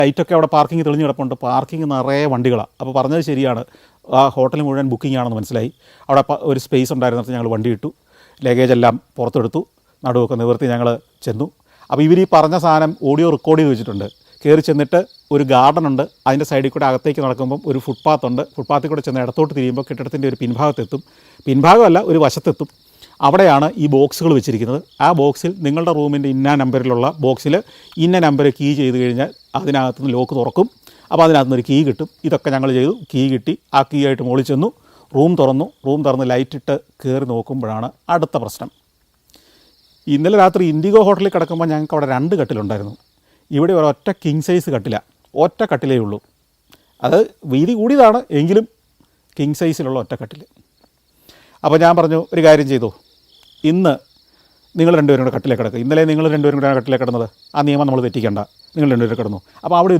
ലൈറ്റൊക്കെ അവിടെ പാർക്കിംഗ് തെളിഞ്ഞ് കിടപ്പുണ്ട്. പാർക്കിംഗ് നിറയെ വണ്ടികളാണ്. അപ്പോൾ പറഞ്ഞത് ശരിയാണ്, ആ ഹോട്ടൽ മുഴുവൻ ബുക്കിംഗ് ആണെന്ന് മനസ്സിലായി. അവിടെ ഒരു സ്പേസ് ഉണ്ടായിരുന്നിടത്ത് ഞങ്ങൾ വണ്ടി ഇട്ടു, ലഗേജെല്ലാം പുറത്തെടുത്തു, നടുവൊക്കെ നിവർത്തി ഞങ്ങൾ ചെന്നു. അപ്പോൾ ഇവർ ഈ പറഞ്ഞ സാധനം ഓഡിയോ റെക്കോർഡ് ചെയ്ത് വെച്ചിട്ടുണ്ട്. കയറി ചെന്നിട്ട് ഒരു ഗാർഡൻ ഉണ്ട്, അതിൻ്റെ സൈഡിൽ കൂടെ അകത്തേക്ക് നടക്കുമ്പം ഒരു ഫുട്പാത്ത് ഉണ്ട്. ഫുട്പാത്തിൽ കൂടെ ചെന്ന് ഇടത്തോട്ട് തിരിയുമ്പോൾ കെട്ടിടത്തിൻ്റെ ഒരു പിൻഭാഗത്തെത്തും, പിൻഭാഗമല്ല ഒരു വശത്തെത്തും. അവിടെയാണ് ഈ ബോക്സുകൾ വെച്ചിരിക്കുന്നത്. ആ ബോക്സിൽ നിങ്ങളുടെ റൂമിൻ്റെ ഇന്ന നമ്പറിലുള്ള ബോക്സിൽ ഇന്ന നമ്പർ കീ ചെയ്ത് കഴിഞ്ഞാൽ അതിനകത്തുനിന്ന് ലോക്ക് തുറക്കും. അപ്പോൾ അതിനകത്തുനിന്നൊരു കീ കിട്ടും. ഇതൊക്കെ ഞങ്ങൾ ചെയ്തു. കീ കിട്ടി. ആ കീ ആയിട്ട് മുകളിൽ ചെന്നു, റൂം തുറന്ന് ലൈറ്റിട്ട് കയറി നോക്കുമ്പോഴാണ് അടുത്ത പ്രശ്നം. ഇന്നലെ രാത്രി ഇൻഡിഗോ ഹോട്ടലിൽ കിടക്കുമ്പോൾ ഞങ്ങൾക്ക് അവിടെ 2 കട്ടിലുണ്ടായിരുന്നു. ഇവിടെ ഒരൊറ്റ കിങ് സൈസ് കട്ടില, ഒറ്റ കട്ടിലേ ഉള്ളൂ. അത് വീതി കൂടിയതാണ്, എങ്കിലും കിങ് സൈസിലുള്ള ഒറ്റ കട്ടിൽ. അപ്പോൾ ഞാൻ പറഞ്ഞു, ഒരു കാര്യം ചെയ്തു, ഇന്ന് നിങ്ങൾ 2 പേരും കൂടെ കട്ടിലേ കിടക്കുക. ഇന്നലെ നിങ്ങൾ 2 പേരും കൂടെ കട്ടിലേ കിടന്നത്. ആ നിയമം നമ്മൾ തെറ്റിക്കേണ്ട. നിങ്ങൾ 2 പേരും കിടന്നു. അപ്പോൾ അവിടെ